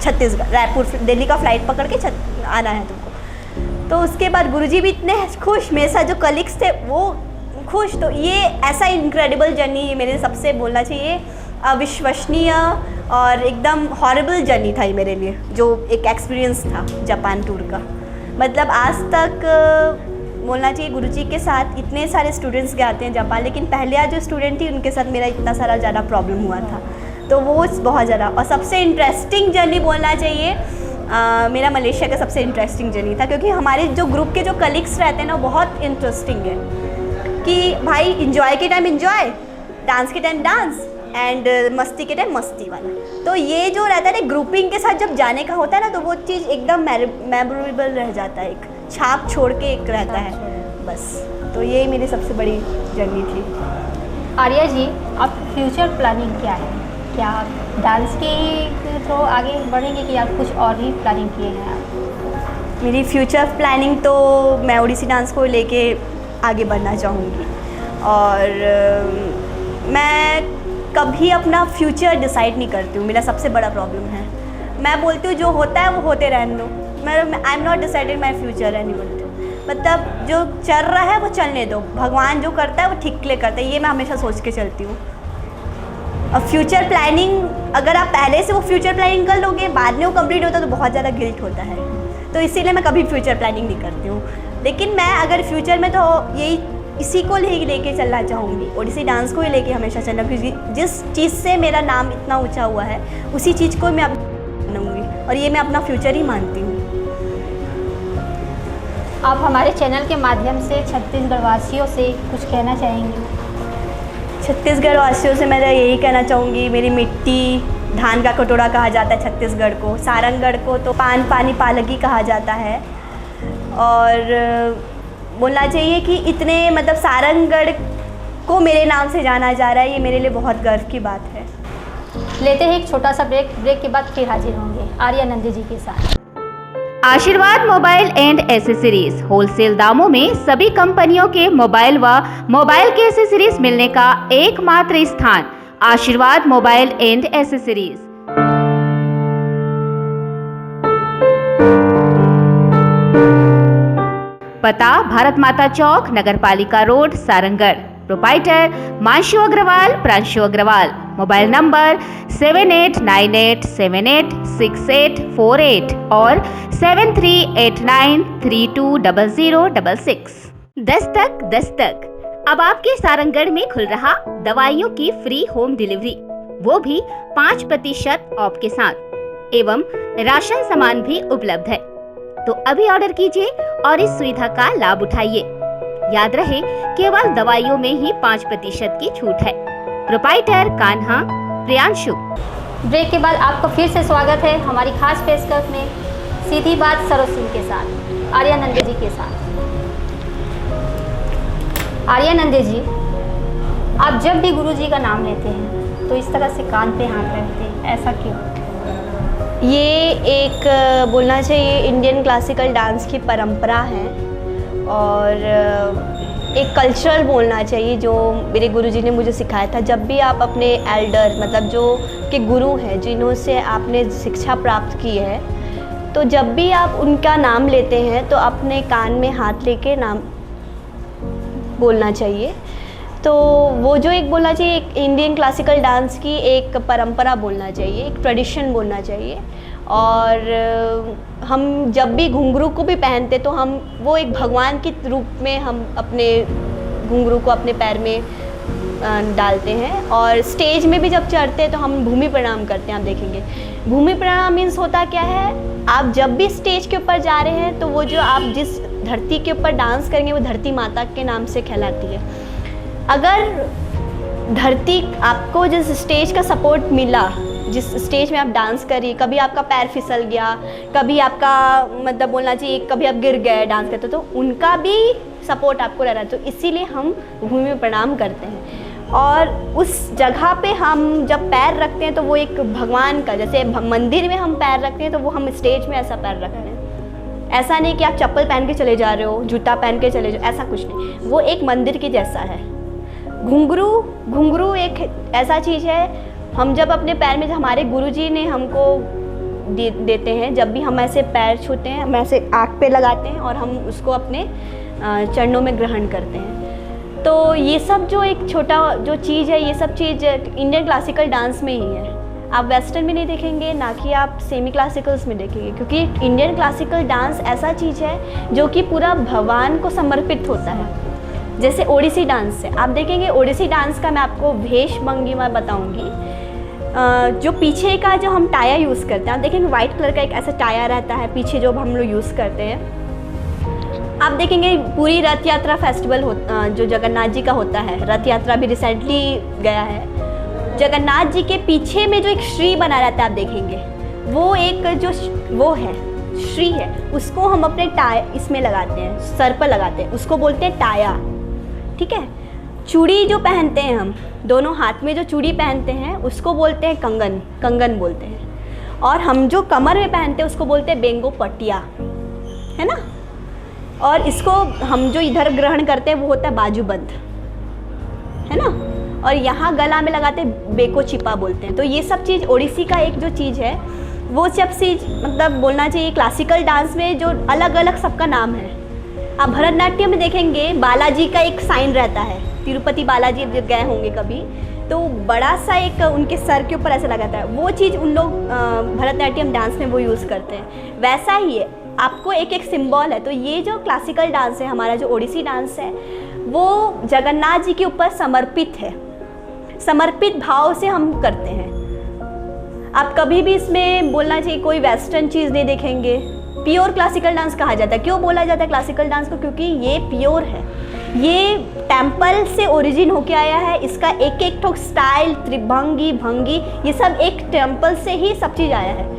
B: छत्तीसगढ़, रायपुर दिल्ली का फ़्लाइट पकड़ के आना है तुमको। तो उसके बाद गुरुजी भी इतने खुश, मेरे साथ जो कलीग्स थे वो खुश। तो ये ऐसा इनक्रेडिबल जर्नी मेरे सबसे बोलना चाहिए अविश्वसनीय और एकदम हॉरिबल जर्नी था ये मेरे लिए, जो एक एक्सपीरियंस था जापान टूर का। मतलब आज तक बोलना चाहिए गुरुजी के साथ इतने सारे स्टूडेंट्स गए आते हैं जापान, लेकिन पहले जो स्टूडेंट थी उनके साथ मेरा इतना सारा ज़्यादा प्रॉब्लम हुआ था, तो वो बहुत ज़्यादा। और सबसे इंटरेस्टिंग जर्नी बोलना चाहिए मेरा मलेशिया का सबसे इंटरेस्टिंग जर्नी था, क्योंकि हमारे जो ग्रुप के जो कलीग्स रहते हैं ना, बहुत इंटरेस्टिंग है कि भाई इंजॉय के टाइम इंजॉय, डांस के टाइम डांस, एंड मस्ती के टाइम मस्ती वाला। तो ये जो रहता है ना ग्रुपिंग के साथ जब जाने का होता है ना, तो वो चीज़ एकदम मेमोरेबल रह जाता है, एक छाप छोड़ के एक रहता है बस। तो ये मेरी सबसे बड़ी जर्नी थी।
A: आर्या जी, आप फ्यूचर प्लानिंग क्या है? क्या आप डांस के थ्रू आगे बढ़ेंगे कि आप कुछ और ही प्लानिंग किए हैं आप?
B: मेरी फ्यूचर प्लानिंग तो मैं ओडिसी डांस को लेके आगे बढ़ना चाहूँगी, और मैं कभी अपना फ्यूचर डिसाइड नहीं करती हूँ, मेरा सबसे बड़ा प्रॉब्लम है। मैं बोलती हूँ जो होता है वो होते रहने दो, मैं I am not decided my future any बोलती हूँ। मतलब जो चल रहा है वो चलने दो, भगवान जो करता है वो ठीक के लिए करता है, ये मैं हमेशा सोच के चलती हूँ। और फ्यूचर प्लानिंग, अगर आप पहले से वो फ्यूचर प्लानिंग कर लोगे, बाद में वो कंप्लीट होता है तो बहुत ज़्यादा गिल्ट होता है, तो इसीलिए मैं कभी फ्यूचर प्लानिंग नहीं करती हूँ। लेकिन मैं अगर फ्यूचर में तो यही इसी को लेके चलना चाहूँगी, ओडिसी डांस को ही लेके हमेशा चलना, क्योंकि जिस चीज़ से मेरा नाम इतना ऊंचा हुआ है उसी चीज़ को मैं बनाऊँगी, और ये मैं अपना फ्यूचर ही मानती हूँ।
A: आप हमारे चैनल के माध्यम से छत्तीसगढ़ वासियों से कुछ कहना चाहेंगी?
B: छत्तीसगढ़ वासियों से मैं यही कहना चाहूँगी, मेरी मिट्टी धान का कटोरा कहा जाता है छत्तीसगढ़ को, सारंगगढ़ को तो पान पानी पालकी कहा जाता है। और बोलना चाहिए कि इतने मतलब सारंगगढ़ को मेरे नाम से जाना जा रहा है, ये मेरे लिए बहुत गर्व की बात है।
A: लेते हैं एक छोटा सा ब्रेक के बाद फिर हाजिर होंगे आर्यानंद जी के साथ।
D: आशीर्वाद मोबाइल एंड एसेसरीज होलसेल दामों में सभी कंपनियों के मोबाइल व मोबाइल के एसेसरीज मिलने का एकमात्र स्थान आशीर्वाद मोबाइल एंड एसेसरीज। पता भारत माता Chowk, Nagar Palika road, Sarangarh. Proprietor Manshu Agarwal, Pranshu Agarwal. Mobile number 7898786848 और 7389320066। दस्तक अब आपके सारंगगढ़ में खुल रहा दवाइयों की फ्री होम डिलीवरी, वो भी 5% ऑफ के साथ, एवं राशन सामान भी उपलब्ध है। तो अभी ऑर्डर कीजिए और इस सुविधा का लाभ उठाइए। याद रहे, केवल दवाइयों में ही 5% की छूट है। प्रोप्राइटर कान्हा प्रियांशु।
A: ब्रेक के बाद आपका फिर से स्वागत है हमारी खास पेशकश में सीधी बात सरोज सिंह के साथ, आर्या नंदे जी के साथ। आर्या नंदे जी, आप जब भी गुरु जी का नाम लेते हैं तो इस तरह से कान पे हाथ रखते हैं, ऐसा क्यों?
B: ये एक बोलना चाहिए इंडियन क्लासिकल डांस की परंपरा है और एक कल्चरल बोलना चाहिए जो मेरे गुरुजी ने मुझे सिखाया था। जब भी आप अपने एल्डर मतलब जो के गुरु हैं, जिन्हों से आपने शिक्षा प्राप्त की है, तो जब भी आप उनका नाम लेते हैं तो अपने कान में हाथ लेके नाम बोलना चाहिए। तो वो जो एक बोलना चाहिए, एक इंडियन क्लासिकल डांस की एक परंपरा बोलना चाहिए, एक ट्रेडिशन बोलना चाहिए। और हम जब भी घुंघरू को भी पहनते तो हम वो एक भगवान के रूप में हम अपने घुंघरू को अपने पैर में डालते हैं। और स्टेज में भी जब चढ़ते हैं तो हम भूमि प्रणाम करते हैं। आप देखेंगे भूमि प्रणाम मीन्स होता क्या है, आप जब भी स्टेज के ऊपर जा रहे हैं तो वो जो आप जिस धरती के ऊपर डांस करेंगे वो धरती माता के नाम से कहलाती है। अगर धरती आपको जिस स्टेज का सपोर्ट मिला, जिस स्टेज में आप डांस करिए, कभी आपका पैर फिसल गया, कभी आपका मतलब बोलना चाहिए कभी आप गिर गए डांस करते, तो उनका भी सपोर्ट आपको रह रहा है। तो इसीलिए हम भूमि में प्रणाम करते हैं। और उस जगह पे हम जब पैर रखते हैं तो वो एक भगवान का, जैसे मंदिर में हम पैर रखते हैं तो वो हम स्टेज में ऐसा पैर रख रहे हैं। ऐसा नहीं कि आप चप्पल पहन के चले जा रहे हो, जूता पहन के चले जाओ, ऐसा कुछ नहीं। वो एक मंदिर के जैसा है। घुंघरू एक ऐसा चीज़ है, हम जब अपने पैर में, हमारे गुरुजी ने हमको देते हैं, जब भी हम ऐसे पैर छूते हैं हम ऐसे आँख पे लगाते हैं और हम उसको अपने चरणों में ग्रहण करते हैं। तो ये सब जो एक छोटा जो चीज़ है, ये सब चीज़ इंडियन क्लासिकल डांस में ही है। आप वेस्टर्न में नहीं देखेंगे, ना कि आप सेमी क्लासिकल्स में देखेंगे, क्योंकि इंडियन क्लासिकल डांस ऐसा चीज़ है जो कि पूरा भगवान को समर्पित होता है। जैसे ओडिसी डांस है, आप देखेंगे ओडिसी डांस का मैं आपको वेश भंगिमा बताऊंगी। जो पीछे का जो हम टाया यूज़ करते हैं, आप देखेंगे वाइट कलर का एक ऐसा टाया रहता है पीछे जो हम लोग यूज़ करते हैं। आप देखेंगे पूरी रथ यात्रा फेस्टिवल जो जगन्नाथ जी का होता है, रथ यात्रा भी रिसेंटली गया है। जगन्नाथ जी के पीछे में जो एक श्री बना रहता है, आप देखेंगे वो एक जो वो है श्री है, उसको हम अपने इसमें लगाते हैं, सर पर लगाते हैं, उसको बोलते हैं टाया। ठीक है। चूड़ी जो पहनते हैं हम, दोनों हाथ में जो चूड़ी पहनते हैं उसको बोलते हैं कंगन बोलते हैं। और हम जो कमर में पहनते हैं उसको बोलते हैं बेंगो पटिया, है ना। और इसको हम जो इधर ग्रहण करते हैं वो होता है बाजूबंद, है ना। और यहाँ गला में लगाते हैं बेको चिपा बोलते हैं। तो ये सब चीज़ ओडिसी का एक जो चीज़ है, वो सब चीज़ मतलब बोलना चाहिए क्लासिकल डांस में जो अलग अलग सबका नाम है। आप भरतनाट्यम में देखेंगे बालाजी का एक साइन रहता है, तिरुपति बालाजी जब गए होंगे कभी, तो बड़ा सा एक उनके सर के ऊपर ऐसा लगाता है, वो चीज़ उन लोग भरतनाट्यम डांस में वो यूज़ करते हैं। वैसा ही है, आपको एक एक सिंबल है। तो ये जो क्लासिकल डांस है हमारा, जो ओडिसी डांस है, वो जगन्नाथ जी के ऊपर समर्पित है, समर्पित भाव से हम करते हैं। आप कभी भी इसमें बोलना चाहिए कोई वेस्टर्न चीज़ नहीं देखेंगे। प्योर क्लासिकल डांस कहा जाता है। क्यों बोला जाता है क्लासिकल डांस को? क्योंकि ये प्योर है, ये टेम्पल से ओरिजिन होके आया है। इसका एक एक ठोक स्टाइल, त्रिभंगी, भंगी, ये सब एक टेम्पल से ही सब चीज़ आया है।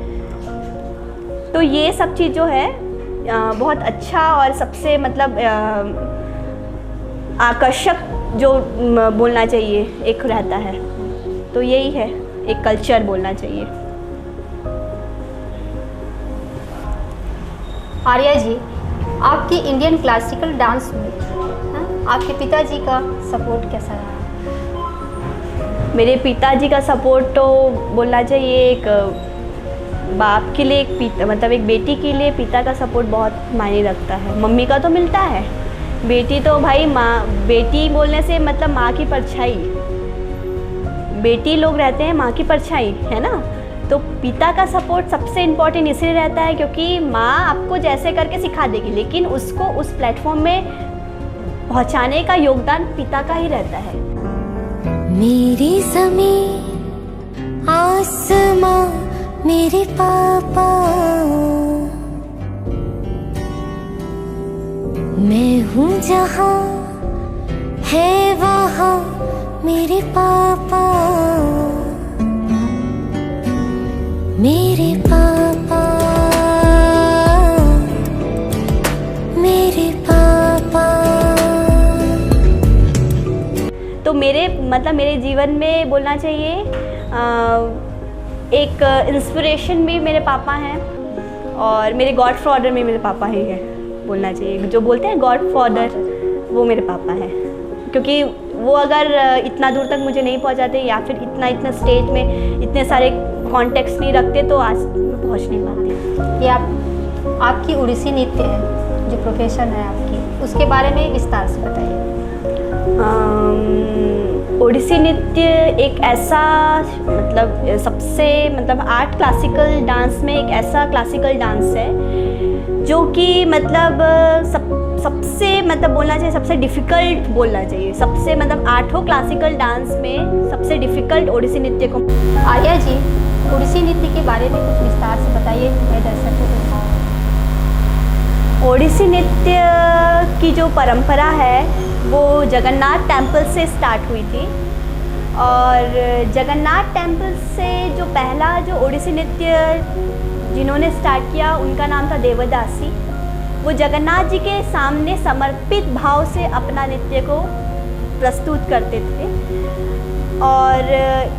B: तो ये सब चीज़ जो है बहुत अच्छा और सबसे मतलब आकर्षक जो बोलना चाहिए एक रहता है। तो यही है, एक कल्चर बोलना चाहिए।
A: आर्या जी, आपकी इंडियन क्लासिकल डांस में आपके पिताजी का सपोर्ट कैसा रहा?
B: मेरे पिताजी का सपोर्ट तो बोलना चाहिए एक बाप के लिए, एक बेटी के लिए पिता का सपोर्ट बहुत मायने रखता है। मम्मी का तो मिलता है, बेटी तो भाई माँ, बेटी बोलने से मतलब माँ की परछाई, बेटी लोग रहते हैं माँ की परछाई, है ना। तो पिता का सपोर्ट सबसे इम्पोर्टेंट इसलिए रहता है क्योंकि माँ आपको जैसे करके सिखा देगी, लेकिन उसको उस प्लेटफॉर्म में पहुँचाने का योगदान पिता का ही रहता है।
E: मेरी ज़मीं आसमां मेरे पापा, मैं हूँ जहाँ है वहाँ मेरे पापा, मेरे पापा, मेरे पापा।
B: तो मेरे जीवन में बोलना चाहिए एक इंस्पिरेशन भी मेरे पापा हैं और मेरे गॉड फादर में मेरे पापा ही हैं, बोलना चाहिए। जो बोलते हैं गॉड फादर, वो मेरे पापा हैं, क्योंकि वो अगर इतना दूर तक मुझे नहीं पहुंचाते या फिर इतना स्टेज में इतने सारे कॉन्टेक्ट्स नहीं रखते तो आज मैं पहुंच नहीं पाती।
A: ये आपकी उड़ीसी नृत्य है जो प्रोफेशन है आपकी, उसके बारे में विस्तार से बताइए।
B: ओडिसी नृत्य एक ऐसा सबसे आर्ट क्लासिकल डांस में एक ऐसा क्लासिकल डांस है जो कि सबसे बोलना चाहिए, सबसे डिफ़िकल्ट बोलना चाहिए, सबसे 8 क्लासिकल डांस में सबसे डिफ़िकल्ट ओडिसी नृत्य को।
A: आर्या जी, ओडिसी नृत्य के बारे में कुछ विस्तार से बताइए मेरे दर्शकों को।
B: ओडिसी नृत्य की जो परंपरा है वो जगन्नाथ टेम्पल से स्टार्ट हुई थी और जगन्नाथ टेम्पल से जो पहला जो ओडिसी नृत्य जिन्होंने स्टार्ट किया उनका नाम था देवदासी। वो जगन्नाथ जी के सामने समर्पित भाव से अपना नृत्य को प्रस्तुत करते थे और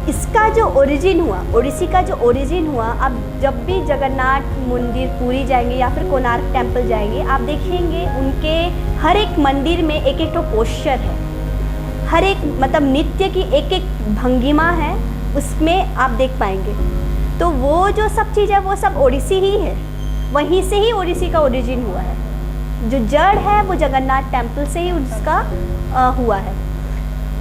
B: इसका जो ओरिजिन हुआ, ओडिसी का जो ओरिजिन हुआ, आप जब भी जगन्नाथ मंदिर पुरी जाएंगे या फिर कोणार्क टेम्पल जाएंगे, आप देखेंगे उनके हर एक मंदिर में एक एक तो पोस्चर है, हर एक नृत्य की एक एक भंगिमा है, उसमें आप देख पाएंगे। तो वो जो सब चीज़ है वो सब ओडिसी ही है, वहीं से ही ओडिसी का ओरिजिन हुआ है। जो जड़ है वो जगन्नाथ टेम्पल से ही उसका हुआ है।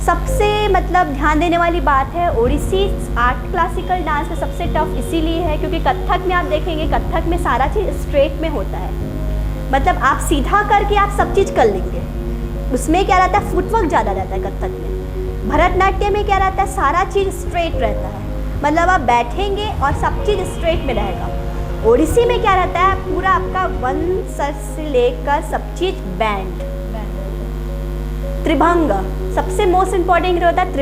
B: सबसे ध्यान देने वाली बात है, ओडिसी आर्ट क्लासिकल डांस में सबसे टफ इसीलिए है क्योंकि कथक में आप देखेंगे, कथक में सारा चीज़ स्ट्रेट में होता है, आप सीधा करके आप सब चीज़ कर लेंगे। उसमें क्या रहता है, फुटवर्क ज़्यादा रहता है कथक में। भरतनाट्यम में क्या रहता है, सारा चीज़ स्ट्रेट रहता है, आप बैठेंगे और सब चीज़ स्ट्रेट में रहेगा। ओडिसी में क्या रहता है, पूरा आपका वन सर से लेकर सब चीज़ बैंड। त्रिभंग सबसे मोस्ट इम्पॉर्टेंट होता है।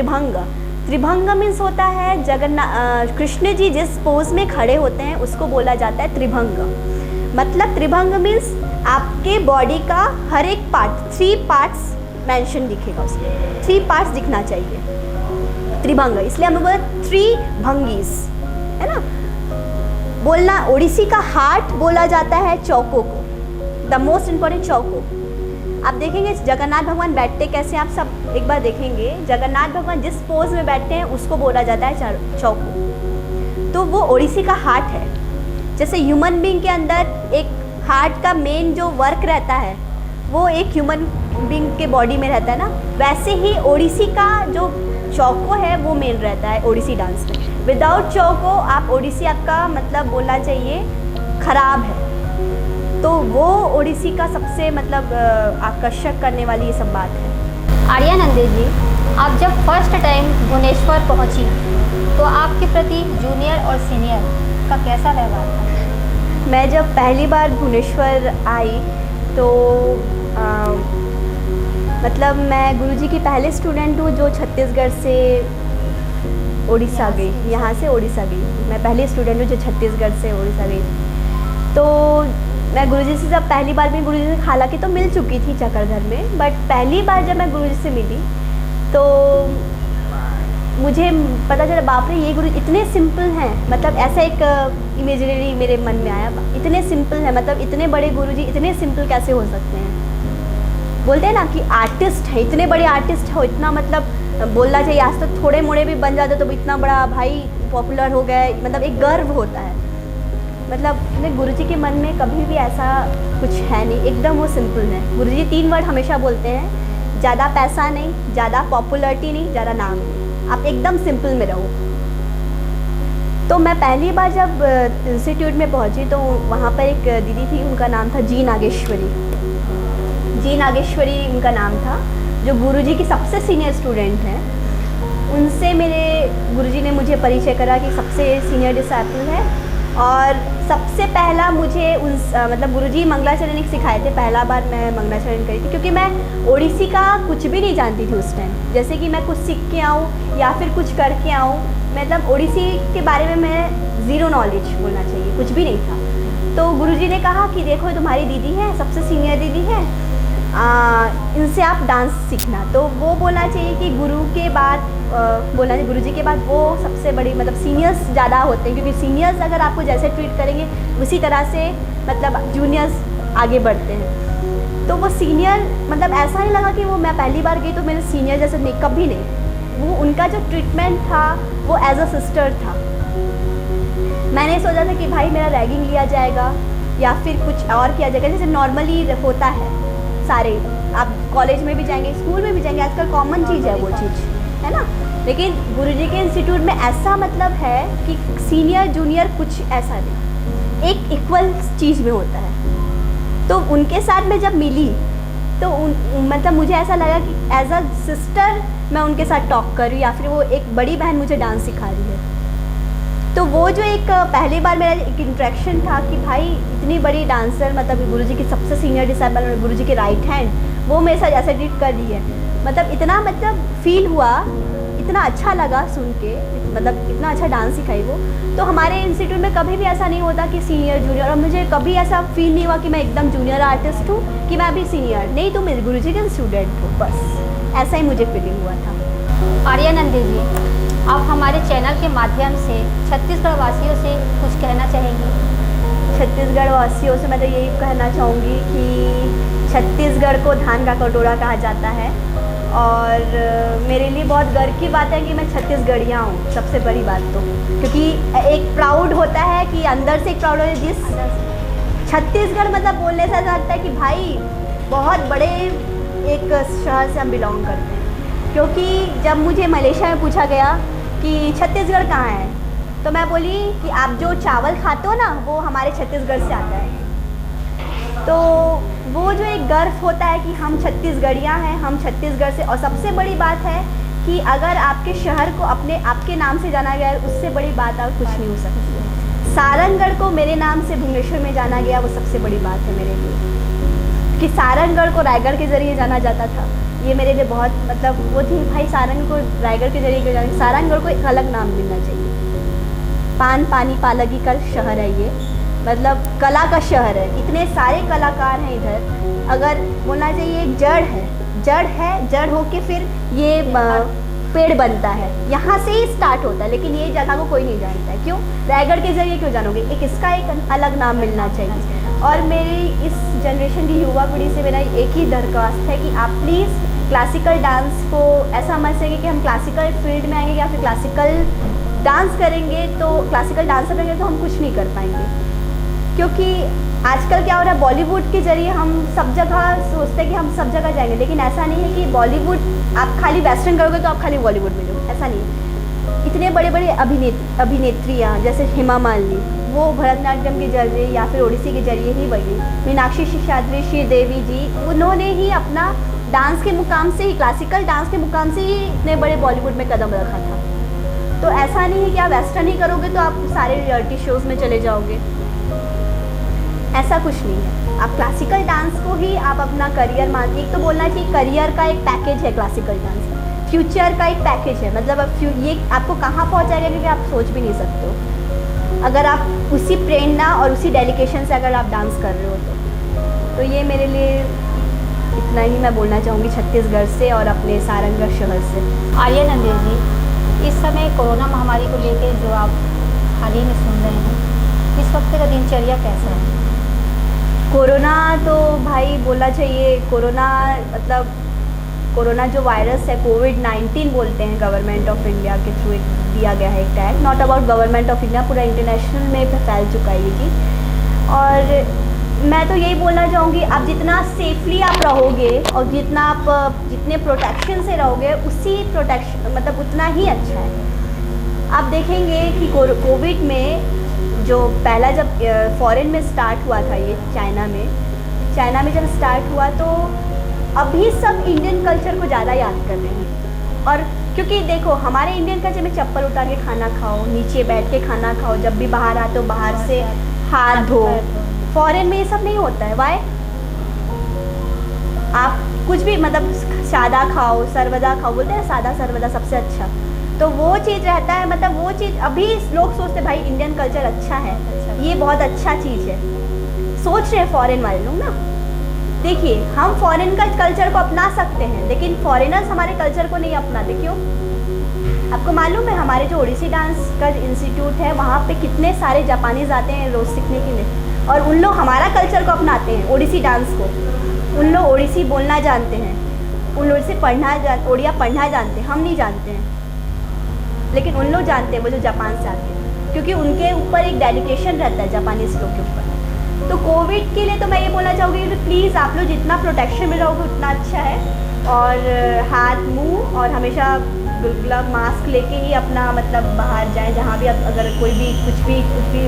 B: त्रिभंग मीन्स होता है जगन्नाथ कृष्ण जी जिस पोज में खड़े होते हैं उसको बोला जाता है त्रिभंग। त्रिभंग मीन्स आपके बॉडी का हर एक पार्ट, 3 पार्ट्स मेंशन दिखेगा, उसमें 3 पार्ट्स दिखना चाहिए त्रिभंग, इसलिए हम बोलते 3 भंगीज, है ना। बोलना ओडिसी का हार्ट बोला जाता है चौको को, द मोस्ट इम्पॉर्टेंट चौको। आप देखेंगे जगन्नाथ भगवान बैठते कैसे, आप सब एक बार देखेंगे, जगन्नाथ भगवान जिस पोज में बैठते हैं उसको बोला जाता है चौको। तो वो ओडिसी का हार्ट है। जैसे ह्यूमन बीइंग के अंदर एक हार्ट का मेन जो वर्क रहता है वो एक ह्यूमन बीइंग के बॉडी में रहता है ना, वैसे ही ओडिसी का जो चौको है वो मेन रहता है ओडिसी डांस में। विदाउट चौको आप ओडिसी आपका बोलना चाहिए खराब है। तो वो ओडिसी का सबसे आकर्षक करने वाली ये सब बात है।
A: आर्या नंदे जी, आप जब फर्स्ट टाइम भुवनेश्वर पहुंची तो आपके प्रति जूनियर और सीनियर का कैसा व्यवहार था?
B: मैं जब पहली बार भुवनेश्वर आई तो मैं गुरुजी की पहले स्टूडेंट हूँ जो छत्तीसगढ़ से उड़ीसा गई, यहाँ से उड़ीसा गई। मैं पहली स्टूडेंट हूँ जो छत्तीसगढ़ से उड़ीसा गई। तो मैं गुरुजी से जब पहली बार भी गुरुजी से हालांकि तो मिल चुकी थी चक्रधर में, बट पहली बार जब मैं गुरुजी से मिली तो मुझे पता चला बाप रे ये गुरु इतने सिंपल हैं। ऐसा एक इमेजिनरी मेरे मन में आया, इतने सिंपल हैं, इतने बड़े गुरुजी इतने सिंपल कैसे हो सकते हैं। बोलते हैं ना कि आर्टिस्ट है, इतने बड़े आर्टिस्ट हो, इतना बोलना चाहिए। आज तो थोड़े मोड़े भी बन जाते तो इतना बड़ा भाई पॉपुलर हो गए, एक गर्व होता है। मेरे गुरुजी के मन में कभी भी ऐसा कुछ है नहीं, एकदम वो सिंपल है। गुरुजी 3 वर्ड हमेशा बोलते हैं, ज़्यादा पैसा नहीं, ज़्यादा पॉपुलरिटी नहीं, ज़्यादा नाम नहीं, आप एकदम सिंपल में रहो। तो मैं पहली बार जब इंस्टीट्यूट में पहुंची तो वहाँ पर एक दीदी थी, उनका नाम था जी नागेश्वरी। जी नागेश्वरी उनका नाम था, जो गुरुजी की सबसे सीनियर स्टूडेंट हैं। उनसे मेरे गुरुजी ने मुझे परिचय करा कि सबसे सीनियर डिसाइपल है और सबसे पहला मुझे मतलब गुरुजी मंगलाचरण सिखाए थे। पहला बार मैं मंगलाचरण करी थी, क्योंकि मैं ओडिसी का कुछ भी नहीं जानती थी उस टाइम। जैसे कि मैं कुछ सीख के आऊँ या फिर कुछ करके आऊँ, मतलब ओडिसी के बारे में मैं ज़ीरो नॉलेज बोलना चाहिए, कुछ भी नहीं था। तो गुरुजी ने कहा कि देखो तुम्हारी दीदी है, सबसे सीनियर दीदी है, इनसे आप डांस सीखना। तो वो बोलना चाहिए कि गुरु के बाद बोलना चाहिए, गुरुजी के बाद वो सबसे बड़ी मतलब सीनियर्स ज़्यादा होते हैं, क्योंकि सीनियर्स अगर आपको जैसे ट्रीट करेंगे उसी तरह से मतलब जूनियर्स आगे बढ़ते हैं। तो वो सीनियर मतलब ऐसा नहीं लगा कि वो मैं पहली बार गई तो मेरे सीनियर जैसे नहीं, कभी नहीं। वो उनका जो ट्रीटमेंट था वो एज अ सिस्टर था। मैंने सोचा था कि भाई मेरा रैगिंग लिया जाएगा या फिर कुछ और किया जाएगा, जैसे नॉर्मली होता है सारे, आप कॉलेज में भी जाएंगे, स्कूल में भी जाएंगे, आजकल कॉमन चीज़ है वो चीज़, है ना। लेकिन गुरुजी के इंस्टीट्यूट में ऐसा मतलब है कि सीनियर जूनियर कुछ ऐसा नहीं, एक इक्वल चीज़ में होता है। तो उनके साथ में जब मिली तो मतलब मुझे ऐसा लगा कि एज अ सिस्टर मैं उनके साथ टॉक कर रही हूँ, या फिर वो एक बड़ी बहन मुझे डांस सिखा रही है। तो वो जो एक पहली बार मेरा एक इंट्रैक्शन था कि भाई इतनी बड़ी डांसर, मतलब गुरुजी की सबसे सीनियर डिसाइबल और गुरुजी की राइट हैंड, वो मेरे साथ ऐसे ट्रीट कर रही है, मतलब इतना मतलब फील हुआ, इतना अच्छा लगा सुन के, मतलब इतना अच्छा डांस सिखाई वो। तो हमारे इंस्टीट्यूट में कभी भी ऐसा नहीं होता कि सीनियर जूनियर, और मुझे कभी ऐसा फील नहीं हुआ कि मैं एकदम जूनियर आर्टिस्ट हूँ, कि मैं अभी सीनियर नहीं, तो मेरे गुरुजी के स्टूडेंट हूँ, बस ऐसा ही मुझे फीलिंग हुआ था।
A: आर्या नंदी जी, आप हमारे चैनल के माध्यम से छत्तीसगढ़ वासियों से कुछ कहना चाहेंगी?
B: छत्तीसगढ़ वासियों से मैं तो यही कहना चाहूँगी कि छत्तीसगढ़ को धान का कटोरा कहा जाता है, और मेरे लिए बहुत गर्व की बात है कि मैं छत्तीसगढ़िया हूँ, सबसे बड़ी बात तो, क्योंकि एक प्राउड होता है कि अंदर से एक प्राउड है, जिस छत्तीसगढ़ मतलब बोलने से ऐसा लगता है कि भाई बहुत बड़े एक शहर से हम बिलोंग करते हैं। क्योंकि जब मुझे मलेशिया में पूछा गया कि छत्तीसगढ़ कहाँ है, तो मैं बोली कि आप जो चावल खाते हो ना वो हमारे छत्तीसगढ़ से आता है। तो वो जो एक गर्व होता है कि हम छत्तीसगढ़िया हैं, हम छत्तीसगढ़ से। और सबसे बड़ी बात है कि अगर आपके शहर को आपके नाम से जाना गया है, उससे बड़ी बात और कुछ नहीं हो सकती है। सारंगढ़ को मेरे नाम से भुवनेश्वर में जाना गया, वो सबसे बड़ी बात है मेरे लिए, कि सारंगढ़ को रायगढ़ के ज़रिए जाना जाता था। ये मेरे लिए बहुत मतलब वो थी, भाई सारंग को रायगढ़ के जरिए क्यों जाना, सारंगढ़ को एक अलग नाम मिलना चाहिए। पान पानी पालगी का शहर है ये, मतलब कला का शहर है, इतने सारे कलाकार हैं इधर। अगर बोलना चाहिए एक जड़ होके फिर ये पेड़ बनता है, यहाँ से ही स्टार्ट होता है, लेकिन ये जगह को कोई नहीं जानता है। क्यों? रायगढ़ के जरिए क्यों जानोगे? इसका एक अलग नाम मिलना चाहिए। और मेरी इस जनरेशन की युवा पीढ़ी से मेरा एक ही दरख्वास्त है कि आप प्लीज़ क्लासिकल डांस को ऐसा मत समझिए कि हम क्लासिकल फील्ड में आएंगे या फिर क्लासिकल डांस करेंगे तो क्लासिकल डांसर बनेंगे तो हम कुछ नहीं कर पाएंगे। क्योंकि आजकल क्या हो रहा है, बॉलीवुड के ज़रिए हम सब जगह सोचते हैं कि हम सब जगह जाएंगे, लेकिन ऐसा नहीं है कि बॉलीवुड आप खाली वेस्टर्न करोगे तो आप खाली बॉलीवुड में जाओगे, ऐसा नहीं है। इतने बड़े बड़े अभिनेत्रियाँ जैसे हेमा मालिनी, वो भरतनाट्यम के जरिए या फिर ओडिसी के जरिए ही बनी। मीनाक्षी शेषाद्री, श्रीदेवी जी, उन्होंने ही अपना डांस के मुकाम से ही, क्लासिकल डांस के मुकाम से ही इतने बड़े बॉलीवुड में कदम रखा था। तो ऐसा नहीं है कि आप वेस्टर्न ही करोगे तो आप सारे रियलिटी शोज़ में चले जाओगे, ऐसा कुछ नहीं है। आप क्लासिकल डांस को ही आप अपना करियर मानते, एक तो बोलना चाहिए करियर का एक पैकेज है क्लासिकल डांस, फ्यूचर का एक पैकेज है, मतलब अब ये आपको कहाँ पहुँचाएगा क्योंकि आप सोच भी नहीं सकते हो अगर आप उसी प्रेरणा और उसी डेडिकेशन से अगर आप डांस कर रहे हो तो ये मेरे लिए इतना ही मैं बोलना चाहूँगी छत्तीसगढ़ से और अपने सारंगढ़ शहर से।
A: आर्या नंदी जी, इस समय कोरोना महामारी को लेकर जो आप हाल ही में सुन रहे हैं, इस वक्त का दिनचर्या कैसा है?
B: कोरोना तो भाई बोलना चाहिए, कोरोना मतलब कोरोना जो वायरस है कोविड-19 बोलते हैं, गवर्नमेंट ऑफ इंडिया के थ्रू दिया गया है एक tag, not about government of India, पूरा इंटरनेशनल में फैल चुका है ये चीज़। और मैं तो यही बोलना चाहूँगी, आप जितना सेफली आप रहोगे और जितना आप जितने प्रोटेक्शन से रहोगे उसी प्रोटेक्शन मतलब उतना ही अच्छा है। आप देखेंगे कि कोविड में जो पहला जब फॉरेन में स्टार्ट हुआ था, ये चाइना में जब स्टार्ट हुआ तो अभी सब इंडियन कल्चर को ज़्यादा याद कर रहे हैं। और क्योंकि देखो हमारे इंडियन कल्चर में चप्पल उतार के खाना खाओ, नीचे बैठ के खाना खाओ, जब भी बाहर आते हो बाहर से हाथ धो। फॉरेन में ये सब नहीं होता है। वाई? आप कुछ भी मतलब सादा खाओ, सरवदा खाओ, बोलते हैं सादा सरवदा सबसे अच्छा, तो वो चीज़ रहता है। मतलब वो चीज़ अभी लोग सोचते भाई इंडियन कल्चर अच्छा है, ये बहुत अच्छा चीज़ है, सोच रहे हैं फॉरेन वाले लोग ना। देखिए हम फॉरेन का कल्चर को अपना सकते हैं, लेकिन फॉरेनर्स हमारे कल्चर को नहीं अपनाते। क्यों? आपको मालूम है हमारे जो ओडिसी डांस का इंस्टीट्यूट है वहाँ पे कितने सारे जापानीज आते हैं रोज़ सीखने के लिए, और उन लोग हमारा कल्चर को अपनाते हैं, ओडिसी डांस को। उन लोग ओडिसी बोलना जानते हैं, उन लोग से ओडिया पढ़ना जानते हैं, हम नहीं जानते हैं, लेकिन उन लोग जानते हैं वो जो जापान से आते हैं, क्योंकि उनके ऊपर एक डेडिकेशन रहता है जापानीज लोग के ऊपर। तो कोविड के लिए तो मैं ये बोलना चाहूँगी कि प्लीज़ आप लोग जितना प्रोटेक्शन में रहोगे उतना अच्छा है, और हाथ मुंह और हमेशा ग्लव मास्क लेके ही अपना मतलब बाहर जाएं, जहाँ भी अगर कोई भी कुछ भी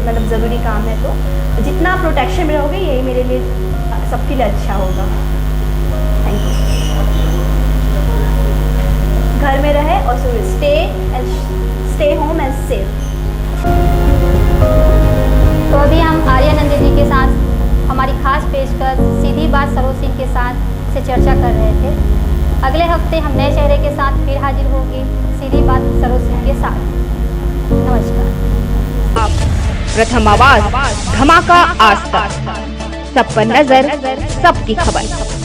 B: मतलब ज़रूरी काम है तो जितना प्रोटेक्शन में रहोगे यही मेरे लिए सबके लिए अच्छा होगा। Thank you. घर में रहे और स्टे होम एंड सेफ।
A: तो अभी हम आर्या नंदिनी के साथ हमारी खास पेशकश सीधी बात सरोज सिंह के साथ से चर्चा कर रहे थे। अगले हफ्ते हम नए चेहरे के साथ फिर हाजिर होंगे सीधी बात सरोज सिंह के साथ। नमस्कार।
D: प्रथम आवाज धमाका आज तक, सब पर नजर, सबकी खबर।